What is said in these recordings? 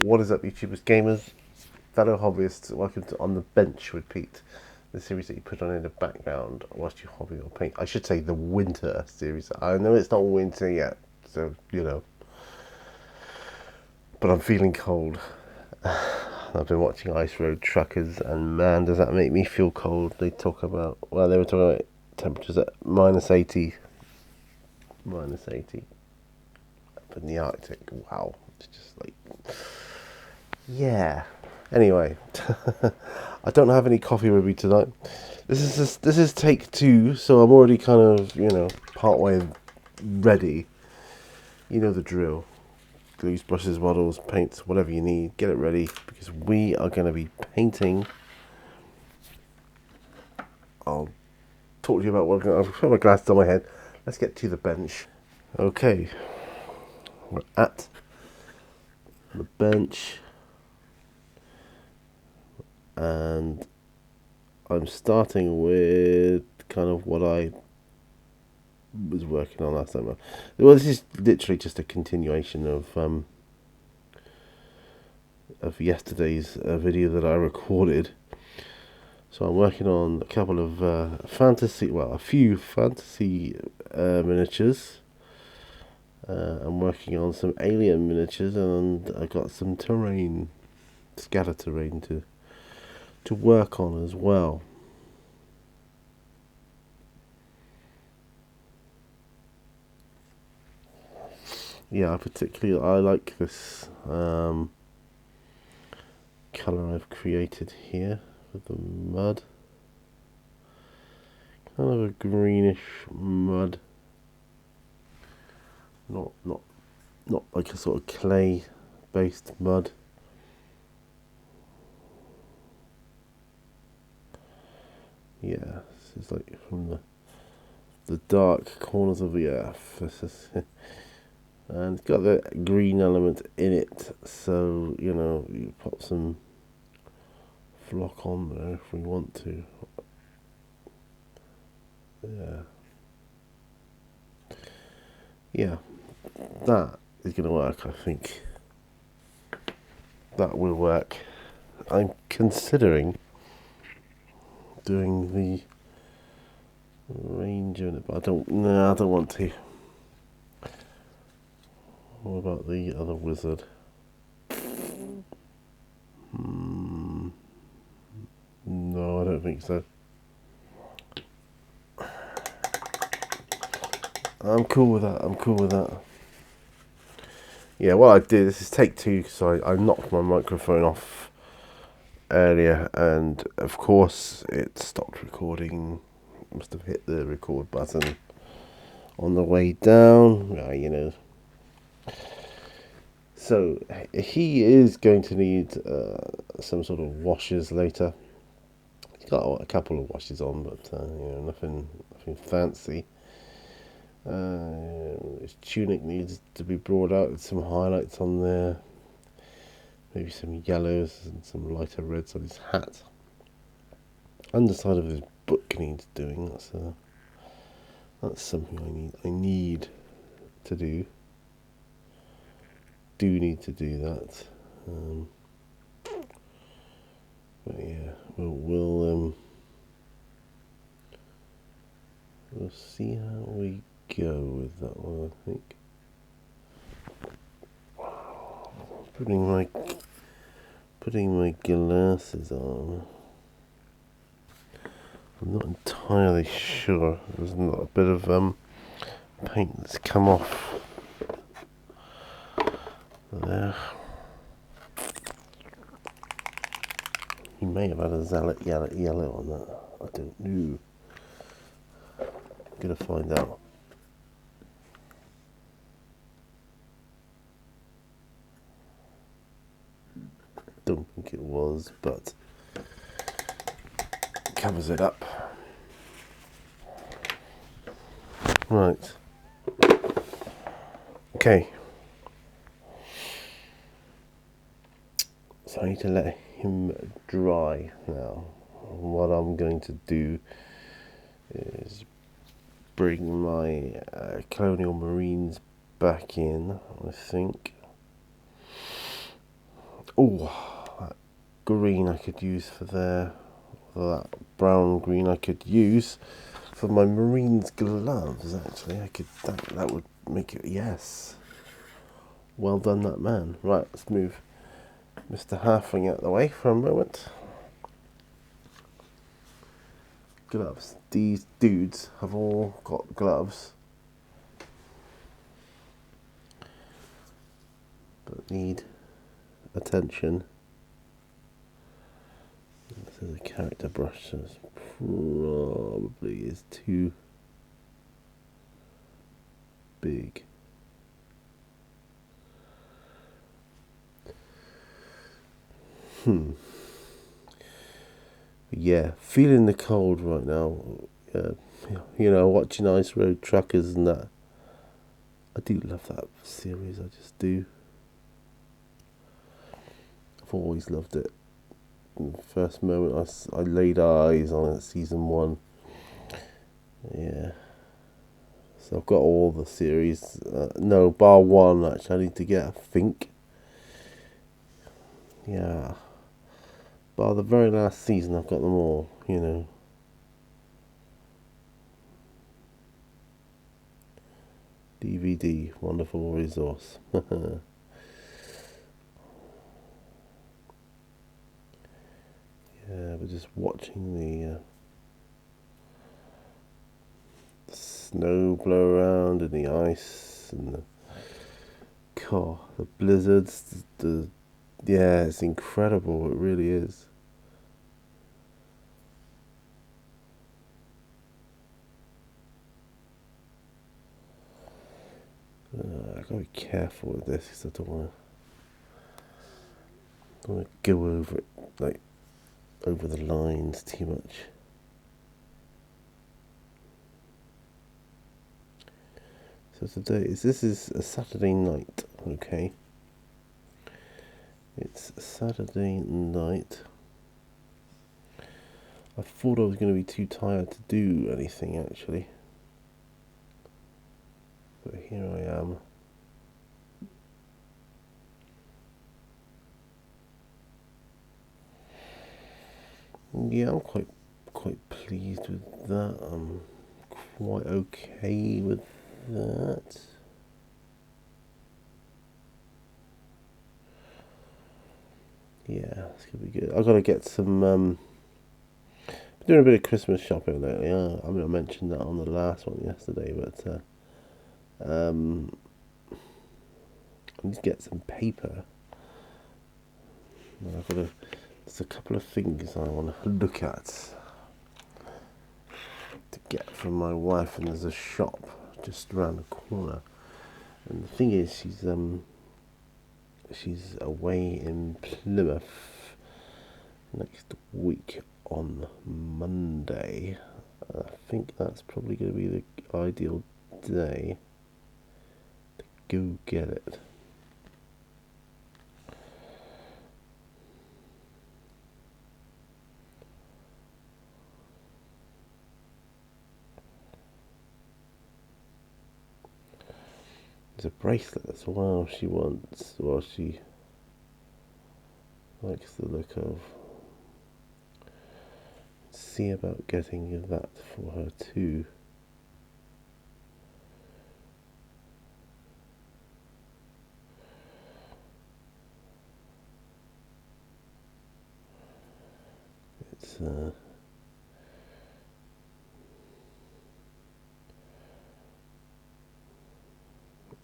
What is up, YouTubers, gamers, fellow hobbyists? Welcome to On the Bench with Pete, the series that you put on in the background whilst you hobby or paint. I should say the winter series. I know it's not winter yet, so you know, but I'm feeling cold. I've been watching Ice Road Truckers, and man, does that make me feel cold. They were talking about temperatures at -80, up in the Arctic. Wow, it's just like, yeah. Anyway, I don't have any coffee with me tonight. This is take two, so I'm already kind of part way ready. You know the drill. Glues, brushes, models, paints, whatever you need, get it ready because we are going to be painting. I'll talk to you about what I'll put my glasses on my head. Let's get to the bench. Okay, we're at the bench. And I'm starting with kind of what I was working on last time. Well, this is literally just a continuation of yesterday's video that I recorded. So I'm working on a couple of a few fantasy miniatures. I'm working on some alien miniatures, and I got some terrain, scatter terrain to work on as well. Yeah, I like this colour I've created here with the mud. Kind of a greenish mud. Not like a sort of clay based mud. Yeah, this is like from the dark corners of the earth. And it's got the green element in it, so you pop some flock on there if we want to. Yeah, that is going to work. I think that will work. I'm considering doing the ranger in it, but I don't want to. What about the other wizard? No, I don't think so. I'm cool with that. Yeah, what I did, this is take two, so I knocked my microphone off earlier, and of course it stopped recording. Must have hit the record button on the way down. So he is going to need some sort of washers later. He's got a couple of washes on, but nothing fancy. His tunic needs to be brought out with some highlights on there. Maybe some yellows and some lighter reds on his hat. Underside of his book needs doing. That's something I need to do. Do need to do that. But yeah, we'll see how we go with that one. I think putting my glasses on. I'm not entirely sure. There's not a bit of paint that's come off there. He may have had a Zealot yellow on that. I don't know. I'm gonna find out. Don't think it was, but it covers it up. Right. Okay. So I need to let him dry now. What I'm going to do is bring my Colonial Marines back in, I think. Oh, that green I could use for there. Or that brown green I could use for my Marines gloves. Actually, I could. That would make it. Yes. Well done, that man. Right, let's move Mr. Halfling out of the way for a moment. Gloves. These dudes have all got gloves, but need attention. This is a character brush, so it probably is too big. Yeah, feeling the cold right now. You know, watching Ice Road Truckers and that. I do love that series. I just do. I've always loved it. From the first moment I laid eyes on it, season 1. Yeah. So I've got all the series. No, bar 1. Actually, I need to get. I think. Yeah. Bar the very last season, I've got them all. You know. DVD, wonderful resource. Yeah, but just watching the snow blow around and the ice and the blizzards. Yeah, it's incredible. It really is. I gotta be careful with this because I don't want to go over it, like over the lines too much. So today this is a Saturday night, okay? It's a Saturday night. I thought I was going to be too tired to do anything actually, but here I am. Yeah, I'm quite pleased with that. I'm quite okay with that. Yeah, it's gonna be good. I've got to get some. Been doing a bit of Christmas shopping lately. I mean, I mentioned that on the last one yesterday, but I need to get some paper. There's a couple of things I want to look at to get from my wife, and there's a shop just around the corner. And the thing is, she's away in Plymouth next week on Monday. I think that's probably going to be the ideal day to go get it. There's a bracelet as well she wants, or she likes the look of. See about getting that for her too.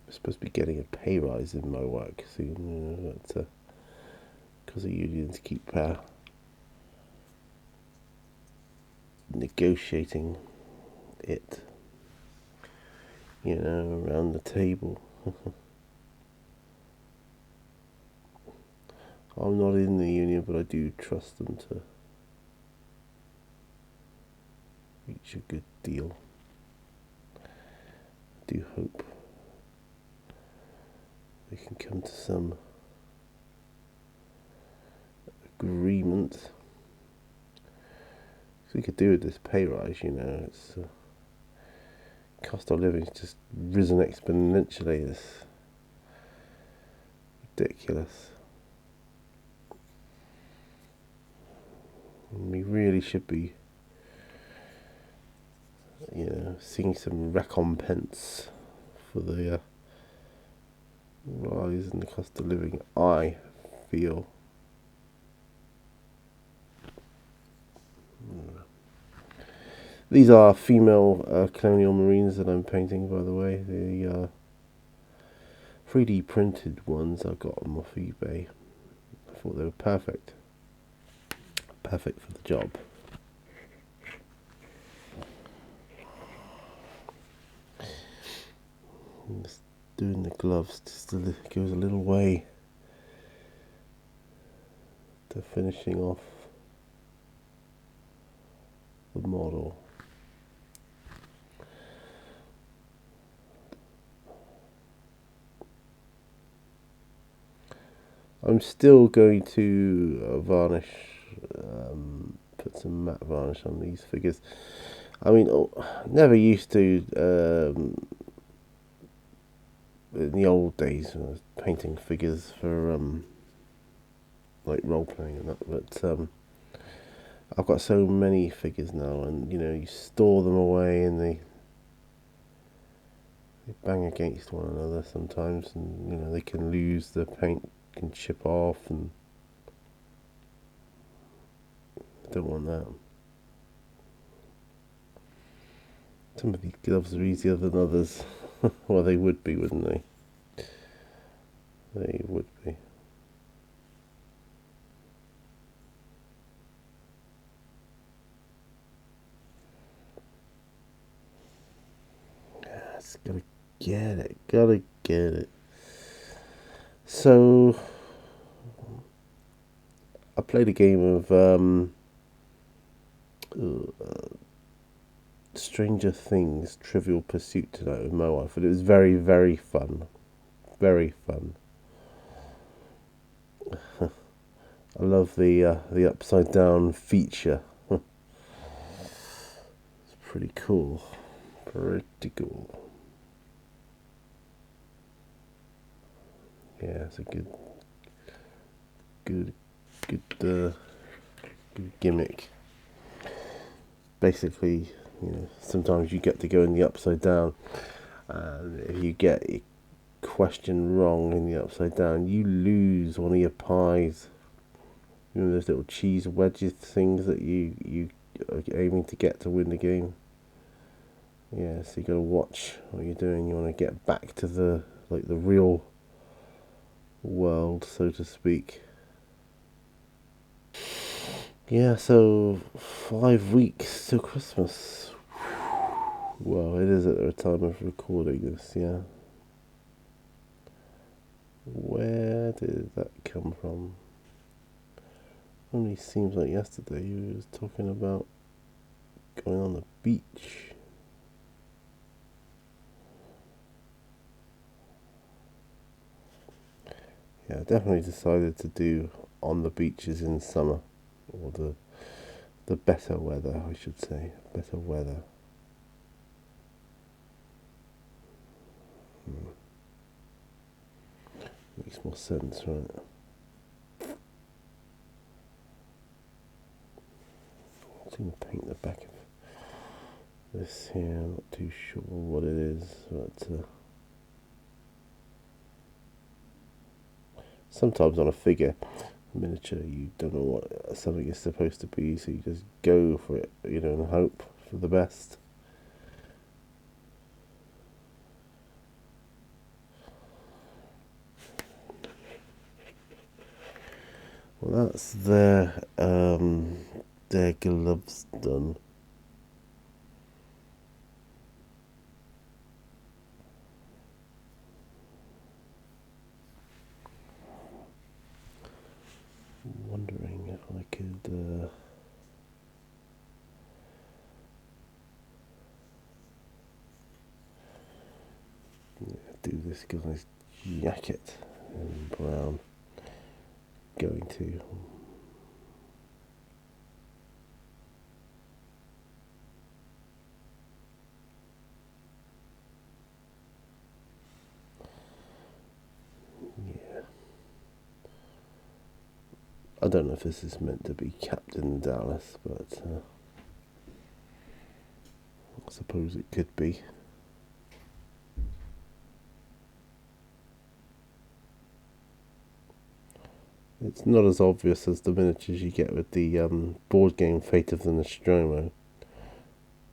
It's supposed to be getting a pay rise in my work soon, but because the unions keep negotiating it, around the table. I'm not in the union, but I do trust them to reach a good deal. I do hope they can come to some agreement. So we could do with this pay rise, it's cost of living's just risen exponentially. It's ridiculous. we really should be, seeing some recompense for the rise in the cost of living, I feel. These are female colonial marines that I'm painting, by the way. The 3D printed ones I got them off eBay. I thought they were perfect. Perfect for the job. Just doing the gloves just goes a little way to finishing off the model. I'm still going to varnish, put some matte varnish on these figures. I mean, never used to, in the old days when I was painting figures for like role playing and that, but I've got so many figures now, and you store them away and they bang against one another sometimes, and they can lose, the paint can chip off, and I don't want that. Some of these gloves are easier than others. Well, they would be, wouldn't they? They would be. Just gotta get it. So, I played a game of Stranger Things Trivial Pursuit tonight with my wife, and it was very, very fun. Very fun. I love the upside down feature. It's pretty cool. Pretty cool. Yeah, it's a good gimmick. Basically, sometimes you get to go in the upside down, and if you get a question wrong in the upside down, you lose one of your pies. Those little cheese wedges things that you are aiming to get to win the game. Yeah, so you got to watch what you're doing. You want to get back to the real world, so to speak. Yeah, so 5 weeks till Christmas. Well, it is at the time of recording this, yeah. Where did that come from? Only seems like yesterday he was talking about going on the beach. Yeah, I definitely decided to do on the beaches in summer, or the better weather, I should say, better weather. Makes more sense, right? I'm going to paint the back of this here. I'm not too sure what it is, but sometimes on a figure miniature you don't know what something is supposed to be, so you just go for it, and hope for the best. Well, that's their gloves done. Wondering if I could do this guy's jacket in brown. Going to. Yeah. I don't know if this is meant to be Captain Dallas, but I suppose it could be. It's not as obvious as the miniatures you get with the board game Fate of the Nostromo.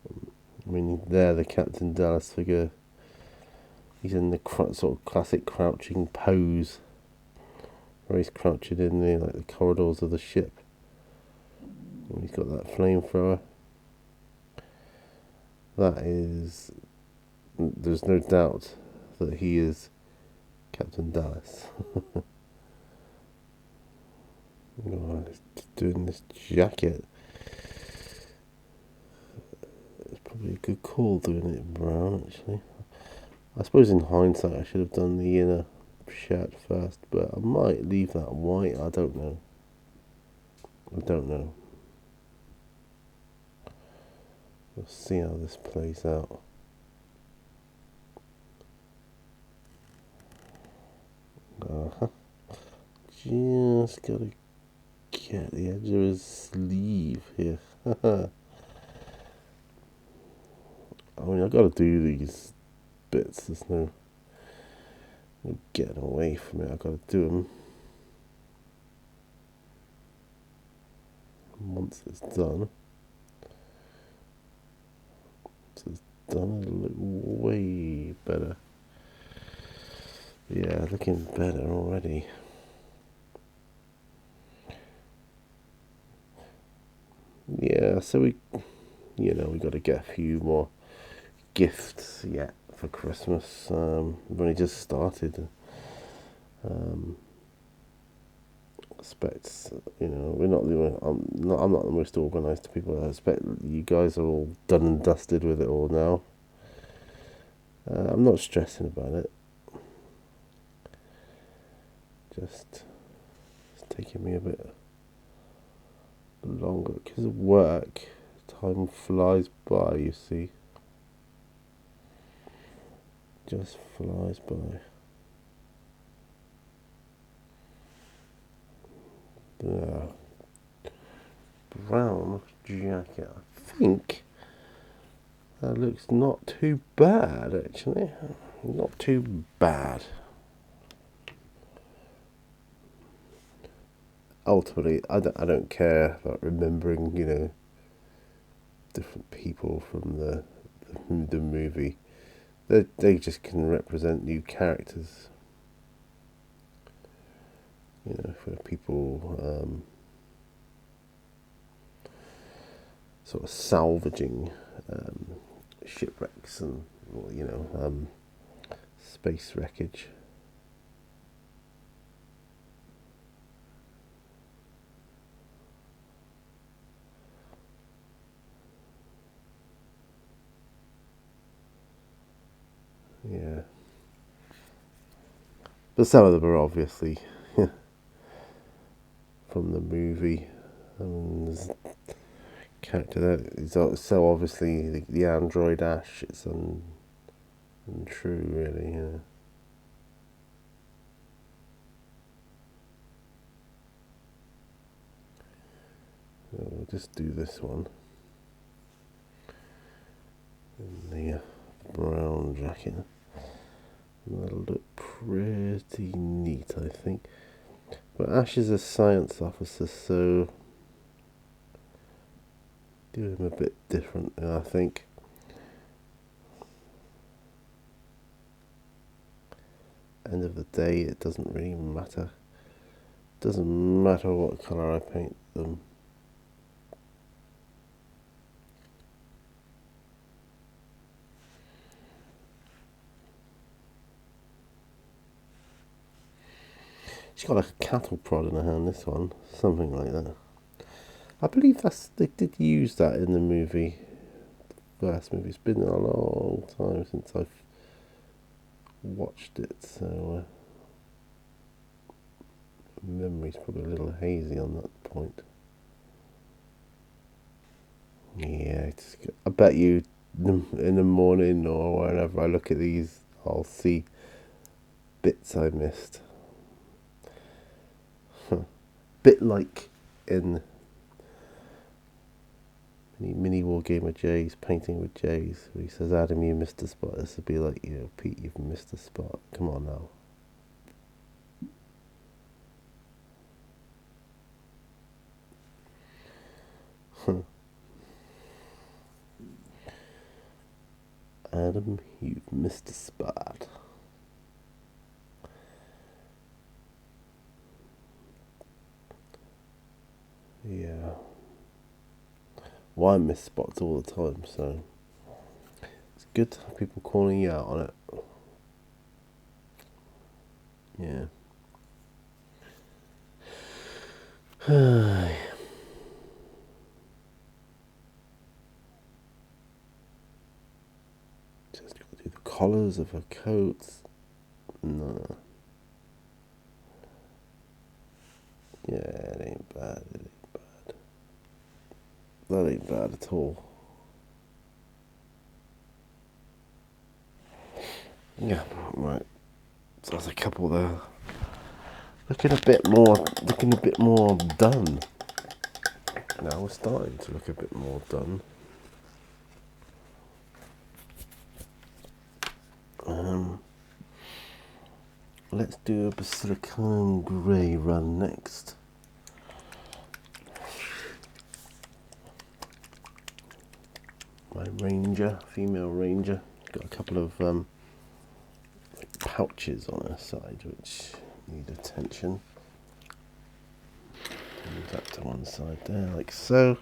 I mean, there the Captain Dallas figure, he's in the sort of classic crouching pose, where he's crouching in the corridors of the ship. And he's got that flamethrower. That is, there's no doubt that he is Captain Dallas. Oh, he's doing this jacket. It's probably a good call doing it in brown, actually. I suppose in hindsight I should have done the inner shirt first, but I might leave that white. I don't know. We'll see how this plays out. Just gotta get the edge of his sleeve here. I mean, I gotta do these bits. There's no getting away from it. I gotta do them. Once it's done, it'll look way better. Yeah, looking better already. Yeah, so we got to get a few more gifts yet for Christmas. We've only just started. I expect, we're not I'm not the most organised people. I expect you guys are all done and dusted with it all now. I'm not stressing about it. Just it's taking me a bit longer because of work. Time flies by, you see. Just flies by. The brown jacket, I think that looks not too bad, actually. Not too bad. Ultimately, I don't care about remembering, different people from the movie. They just can represent new characters. For people sort of salvaging shipwrecks and space wreckage. Yeah. But some of them are obviously from the movie. There's a character that is so obviously the android Ash. It's untrue, really. So we'll just do this one in the brown jacket. That'll look pretty neat, I think. But Ash is a science officer, so do him a bit different, I think. End of the day, it doesn't really matter. Doesn't matter what colour I paint them. She's got like a cattle prod in her hand, this one. Something like that. I believe they did use that in the movie. The first movie. It's been a long time since I've watched it, so memory's probably a little hazy on that point. Yeah, I bet you in the morning or whenever I look at these, I'll see bits I missed. bit like in Mini War Gamer J's Painting with J's, where he says, Adam, you missed a spot. This would be like, Pete, you've missed a spot. Come on now. Adam, you've missed a spot. Yeah. Well, I miss spots all the time, so it's good to have people calling you out on it. Yeah. Just got to do the collars of her coats. No. Yeah, it ain't bad. It ain't bad. That ain't bad at all. Yeah, right. So there's a couple there. Looking a bit more done. Now we're starting to look a bit more done. Let's do a Basilicon Grey run next. My Ranger, female Ranger, got a couple of pouches on her side which need attention. Move that to one side there, like so.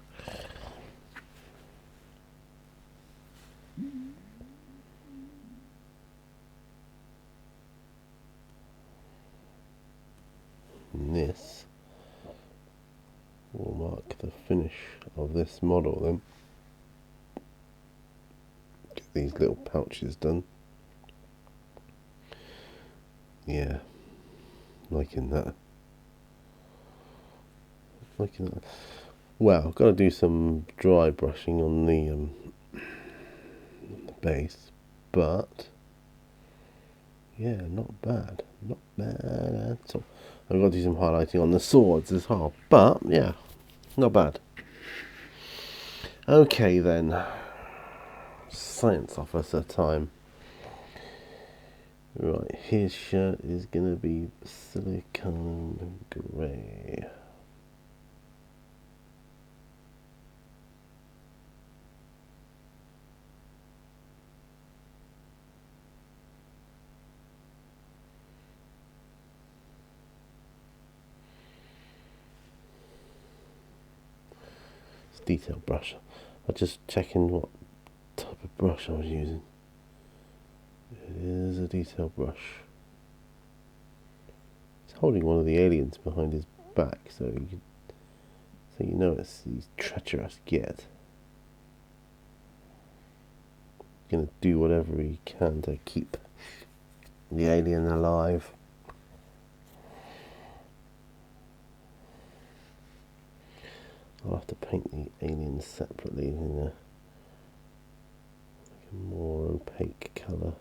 And this will mark the finish of this model then. Get these little pouches done. Yeah, liking that. Liking that. Well, I've got to do some dry brushing on the base, but yeah, not bad. Not bad at all. I've got to do some highlighting on the swords as well, but yeah, not bad. Okay then, science officer time. Right, his shirt is going to be silicone grey. It's detail brush. I'm just checking what type of brush I was using. It is a detail brush. He's holding one of the aliens behind his back, so you know it's he's treacherous yet. He's gonna do whatever he can to keep the alien alive. I'll have to paint the aliens separately in a more opaque colour.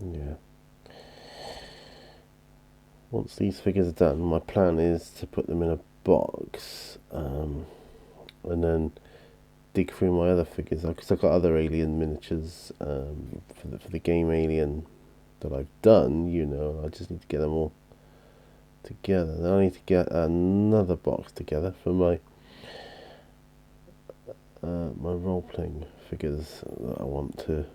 Yeah. Once these figures are done, my plan is to put them in a box and then dig through my other figures, because I've got other alien miniatures for the game Alien that I've done. I just need to get them all together. Then I need to get another box together for my role-playing figures that I want to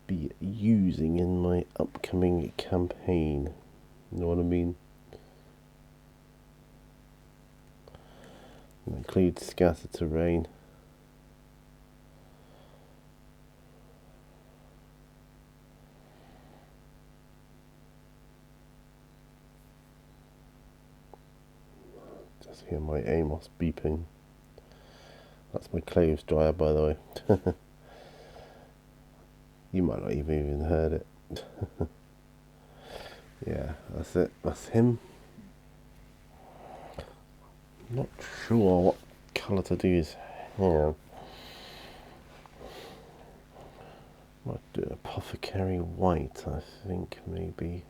be using in my upcoming campaign. You know what I mean? It includes Scatter Terrain. Just hear my Amos beeping. That's my clothes dryer, by the way. You might not have even heard it. Yeah, that's it. That's him. Not sure what colour to do his hair. Might do apothecary white, I think, maybe.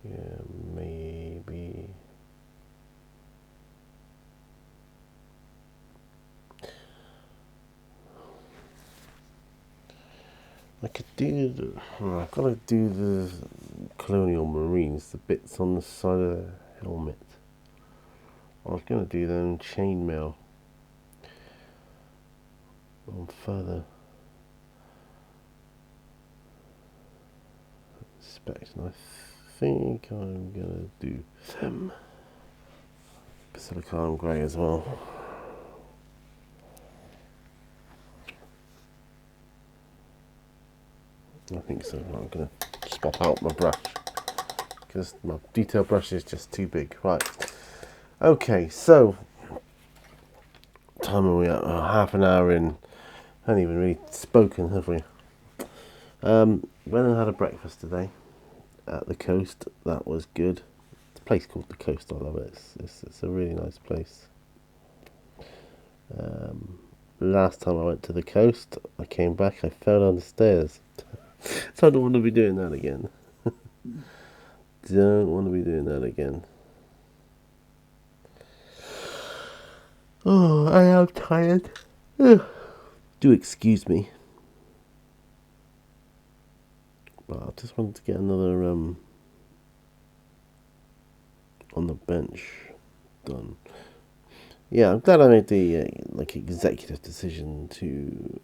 Yeah, maybe. I could do I've got to do the Colonial Marines, the bits on the side of the helmet. I was going to do them chainmail on further specs, and I think I'm going to do them Basilicanum Grey as well. I think so. I'm going to swap out my brush because my detail brush is just too big. Right. Okay, so time are we at? Half an hour in. Haven't even really spoken, have we? Went and had a breakfast today at the coast. That was good. It's a place called the Coast. I love it. It's a really nice place. Last time I went to the coast, I came back, I fell down the stairs. So I don't want to be doing that again. Don't want to be doing that again. Oh, I am tired. Ugh. Do excuse me. But I just wanted to get another on the bench done. Yeah, I'm glad I made the executive decision to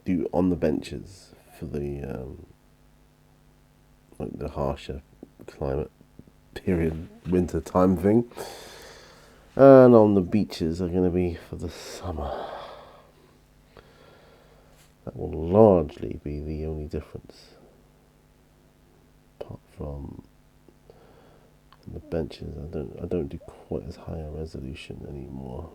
do on the benches for the the harsher climate period, winter time thing, and on the beaches are going to be for the summer. That will largely be the only difference, apart from the benches. I don't do quite as high a resolution anymore.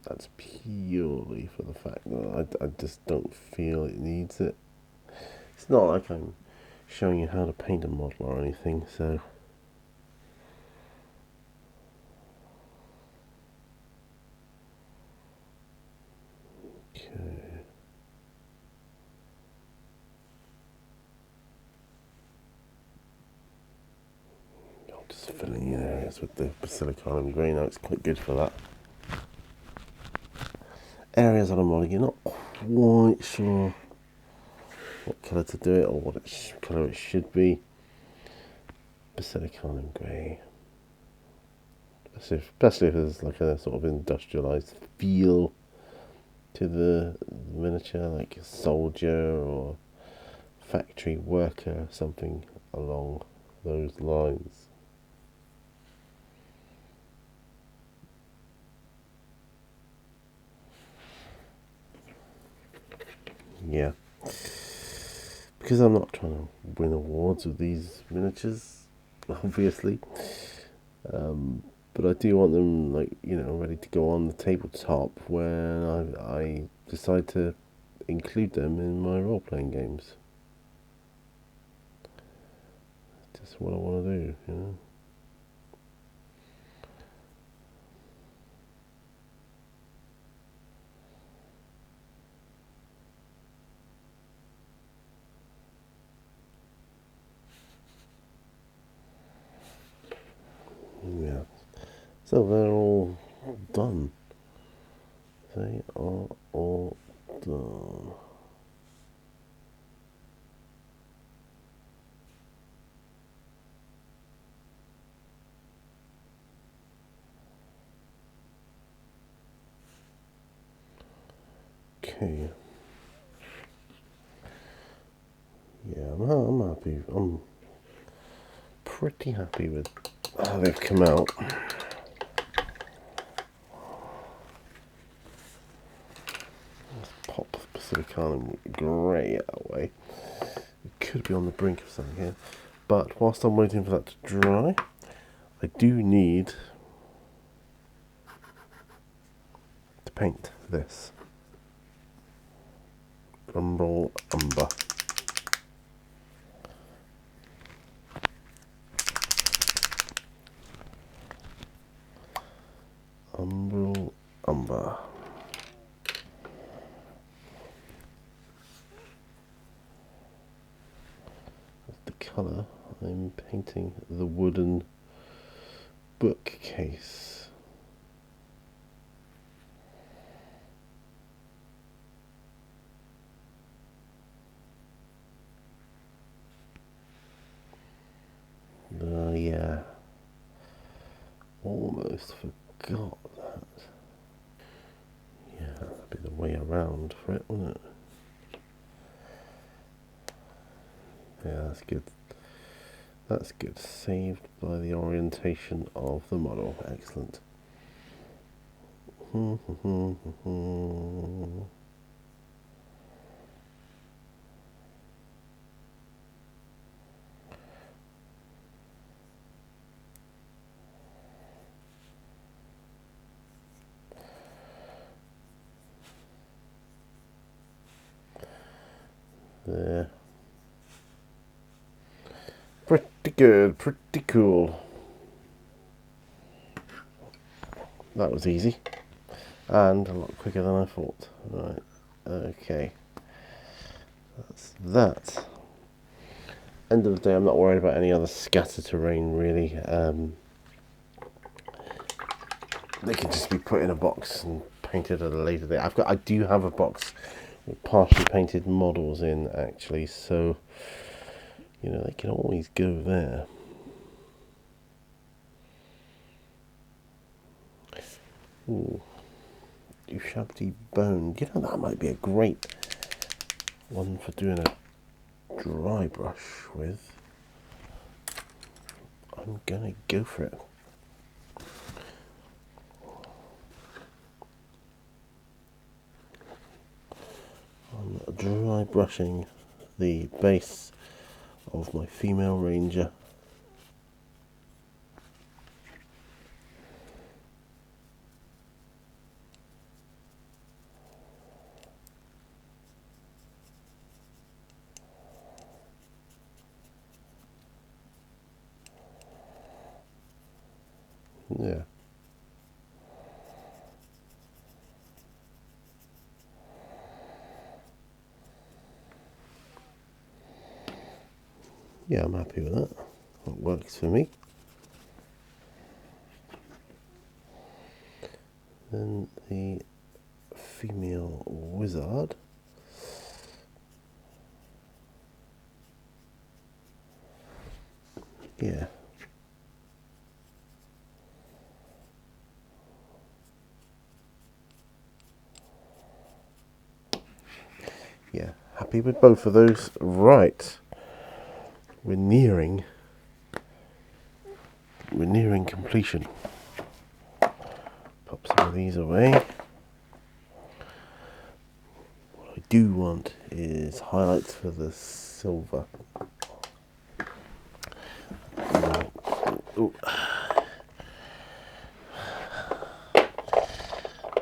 That's purely for the fact that I just don't feel it needs it. It's not like I'm showing you how to paint a model or anything, so. Okay. I'm just filling in areas with the Basilicanum Grey now. It's quite good for that. Areas on a model you're not quite sure what colour to do it or what colour it should be. Basilicanum Grey. Especially if there's like a sort of industrialised feel to the miniature, like a soldier or factory worker, something along those lines. Yeah. Because I'm not trying to win awards with these miniatures, obviously. But I do want them, ready to go on the tabletop when I decide to include them in my role-playing games. Just what I want to do, you know. Yeah. So they're all done. They are all done. Okay. Yeah, I'm happy. I'm pretty happy with how they've come out. Let's pop Basilicanum Grey out of the way. It could be on the brink of something here. But whilst I'm waiting for that to dry, I do need to paint this. Umbral Umber. Umbral Umber. That's the colour. I'm painting the wooden bookcase. Yeah. Almost forgot that. Yeah, that'd be the way around for it, wouldn't it? Yeah, that's good. That's good. Saved by the orientation of the model. Excellent. There. Pretty good, pretty cool. That was easy. And a lot quicker than I thought. Right, okay. That's that. End of the day, I'm not worried about any other scatter terrain, really. They can just be put in a box and painted at a later date. I do have a box with partially painted models in, actually, so you know, they can always go there. Ooh, Ushabti Bone. You know, that might be a great one for doing a dry brush with. I'm gonna go for it. I'm dry brushing the base of my female ranger. Yeah. Yeah, I'm happy with that. That works for me. Then the female wizard. Yeah. Yeah, happy with both of those. Right. We're nearing completion. Pop some of these away. What I do want is highlights for the silver. Ooh.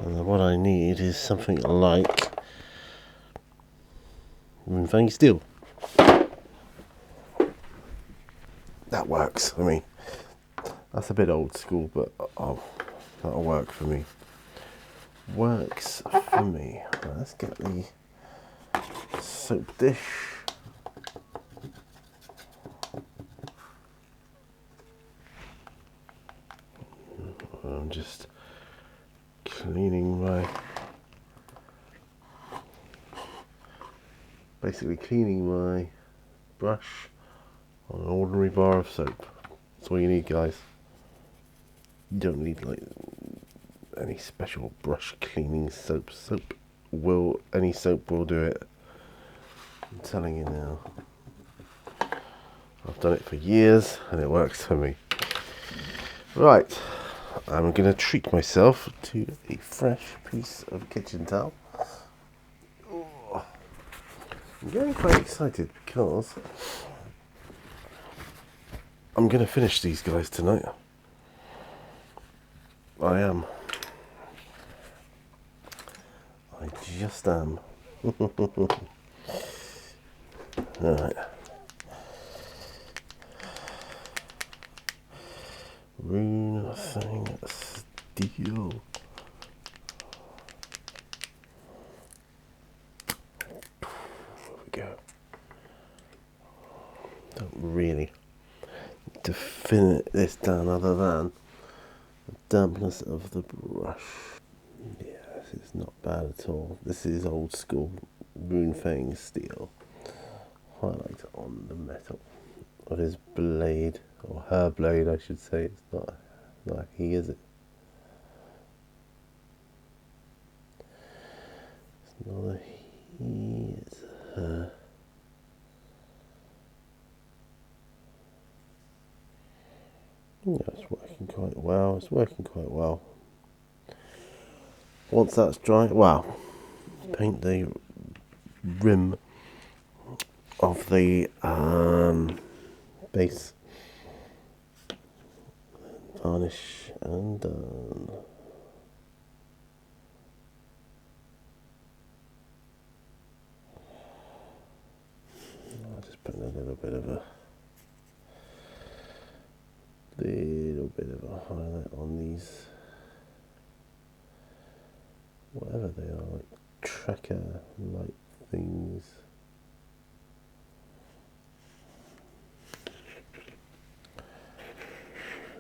And what I need is something like Moonfang Steel. That works for me. That's a bit old school, but that'll work for me. Works for me. Right, let's get the soap dish. I'm just basically cleaning my brush on an ordinary bar of soap. That's all you need, guys. You don't need like any special brush cleaning soap. Any soap will do it. I'm telling you now. I've done it for years and it works for me. Right, I'm going to treat myself to a fresh piece of kitchen towel. Oh, I'm getting quite excited because I'm going to finish these guys tonight. I am. I just am. Alright. Rune thing steel. There we go. Don't really need to thin this down other than the dampness of the brush. Yeah, this is not bad at all. This is old school Runefang steel. Highlight on the metal of his blade, or her blade I should say. It's not he, is it? It's not a he, it's a her. Yeah, it's working quite well. It's working quite well. Once that's dry, wow, paint the rim of the base. Varnish and done. I'll just put a little bit of a highlight on these, whatever they are, like tracker light things.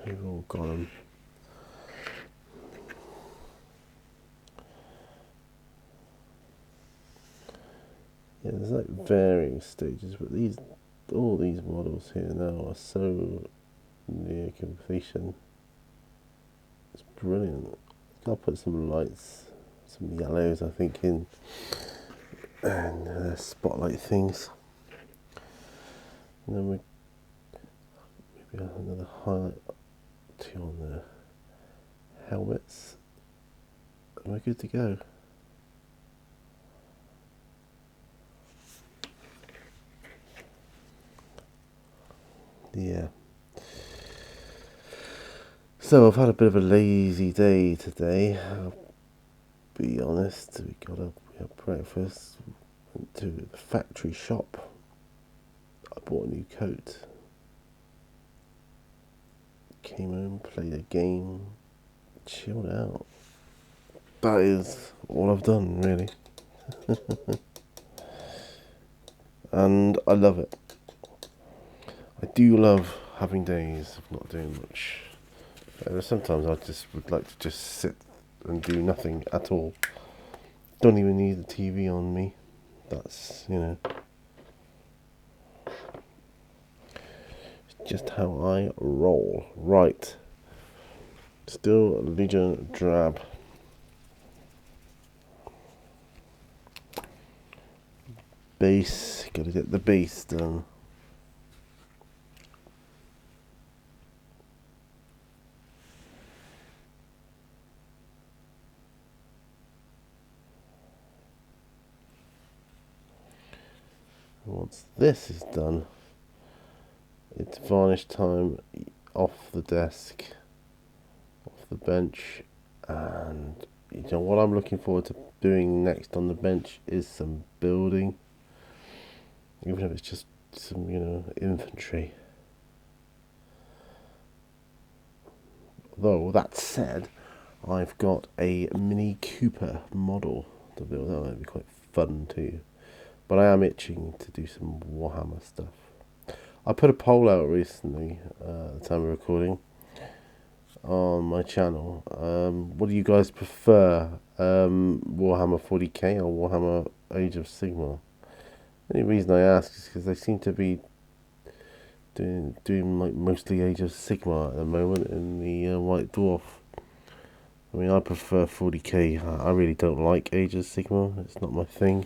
We've all got them. Yeah, there's like varying stages, but all these models here now are so near completion. It's brilliant. I'll put some lights, some yellows, I think, in, and spotlight things. And then maybe another highlight on the helmets, and we're good to go. Yeah. So I've had a bit of a lazy day today, I'll be honest. We had breakfast, went to the factory shop, I bought a new coat, came home, played a game, chilled out. That is all I've done, really. And I love it. I do love having days of not doing much. Sometimes I just would like to just sit and do nothing at all. Don't even need the TV on me. That's, just how I roll. Right. Still Legion Drab. Base. Gotta get the base done. Once this is done, it's varnish time off the desk, off the bench, and what I'm looking forward to doing next on the bench is some building, even if it's just some, infantry. Though that said, I've got a Mini Cooper model to build. That might be quite fun too. But I am itching to do some Warhammer stuff. I put a poll out recently, at the time of recording, on my channel. What do you guys prefer, Warhammer 40k or Warhammer Age of Sigmar? The only reason I ask is because they seem to be doing like mostly Age of Sigmar at the moment in the White Dwarf. I mean, I prefer 40k. I really don't like Age of Sigmar. It's not my thing.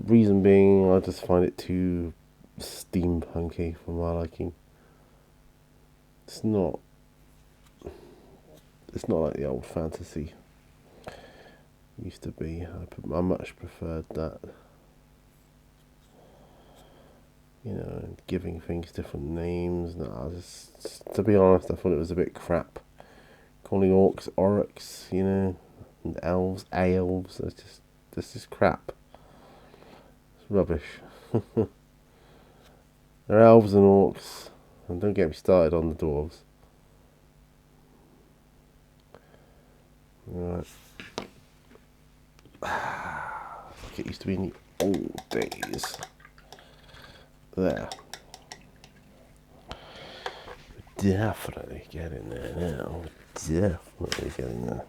Reason being, I just find it too steampunky for my liking. It's not like the old fantasy used to be. I much preferred that. Giving things different names. To be honest, I thought it was a bit crap. Calling orcs, and elves, elves. It's just This is crap. It's rubbish. They're elves and orcs, and don't get me started on the dwarves. Right. Like it used to be in the old days. There. Definitely getting there now. Definitely getting there.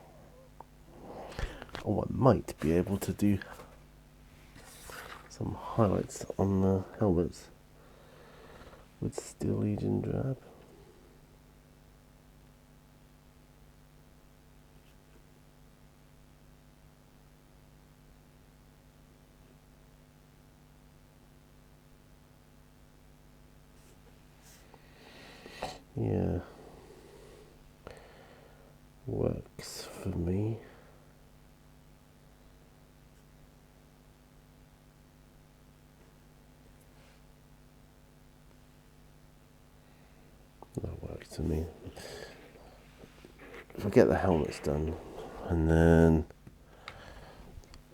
Oh, I might be able to do some highlights on the helmets with Steel Legion Drab. Yeah. Works for me. That works for me. If I get the helmets done, and then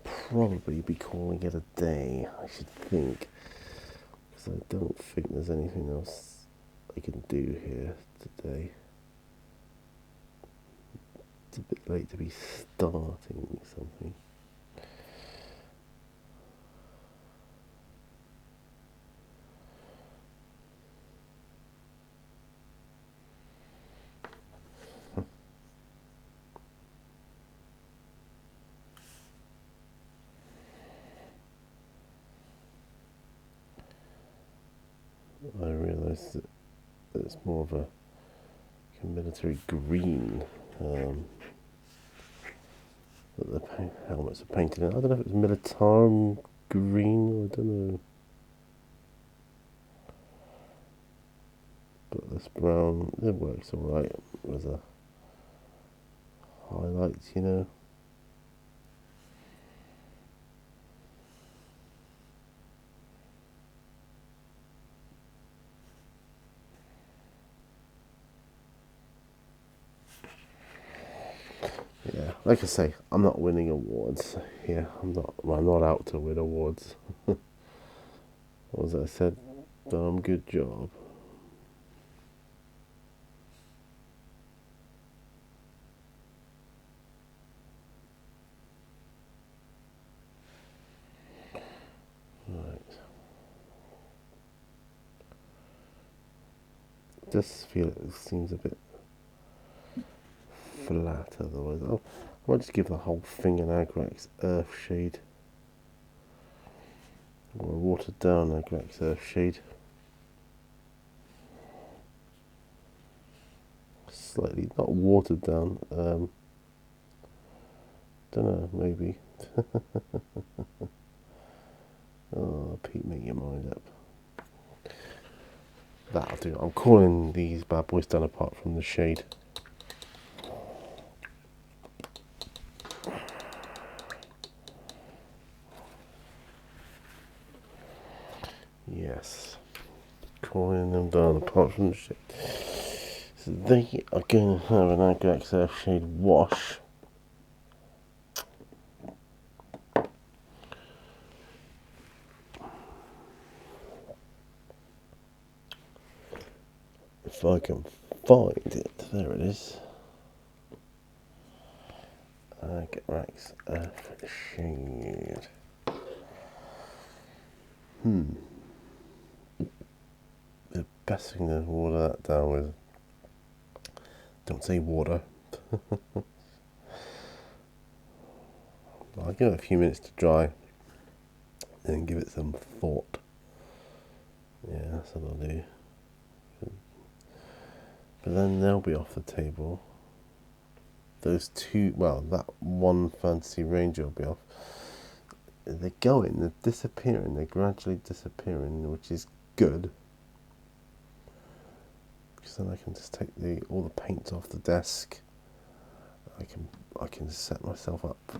probably be calling it a day, I should think. Because I don't think there's anything else I can do here today. It's a bit late to be starting something. I realise that it's more of a military green that the helmets are painted in. I don't know if it's Militarum green, I don't know. But this brown, it works alright with the highlights, you know. Yeah, like I say, I'm not winning awards here. I'm not out to win awards. As I said, damn good job. Right. Just feel it seems a bit flat otherwise. I might just give the whole thing an Agrax Earth Shade. Or a watered down Agrax Earth Shade. Slightly, not watered down. Don't know, maybe. Oh, Pete, make your mind up. That'll do. I'm calling these bad boys done apart from the shade. Yes. Calling them done apart from the shade. So they are going to have an Agrax Earth Shade wash. If I can find it, there it is. Agrax Earth Shade. The best thing to water that down with. Don't say water. I'll give it a few minutes to dry. Then give it some thought. Yeah, that's what I'll do. But then they'll be off the table. Those two, well, that one Fantasy Ranger will be off. They're going, they're disappearing, they're gradually disappearing, which is good. Because then I can just take all the paint off the desk. I can set myself up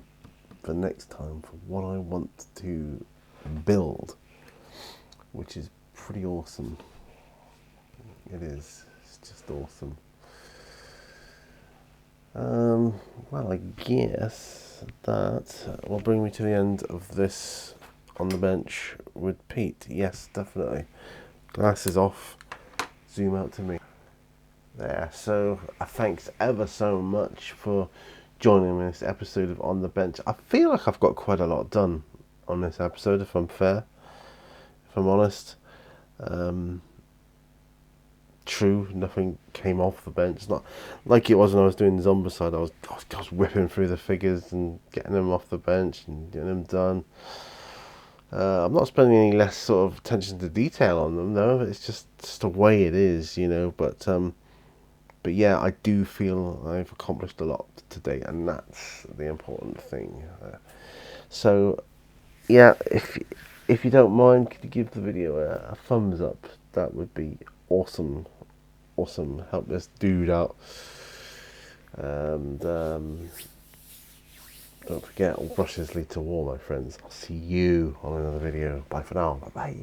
for next time for what I want to build, which is pretty awesome. It is. It's just awesome. Well, I guess that will bring me to the end of this on the bench with Pete. Yes, definitely. Glasses off. Zoom out to me. There. So, thanks ever so much for joining me in this episode of On the Bench. I feel like I've got quite a lot done on this episode, if I'm fair, if I'm honest. True, nothing came off the bench. It's not like it was when I was doing Zombicide. I was whipping through the figures and getting them off the bench and getting them done. I'm not spending any less sort of attention to detail on them, though. It's just the way it is, you know. But yeah, I do feel I've accomplished a lot today, and that's the important thing. So yeah, if you don't mind, could you give the video a thumbs up? That would be awesome. Awesome. Help this dude out. And don't forget, all brushes lead to war, my friends. I'll see you on another video. Bye for now. Bye bye.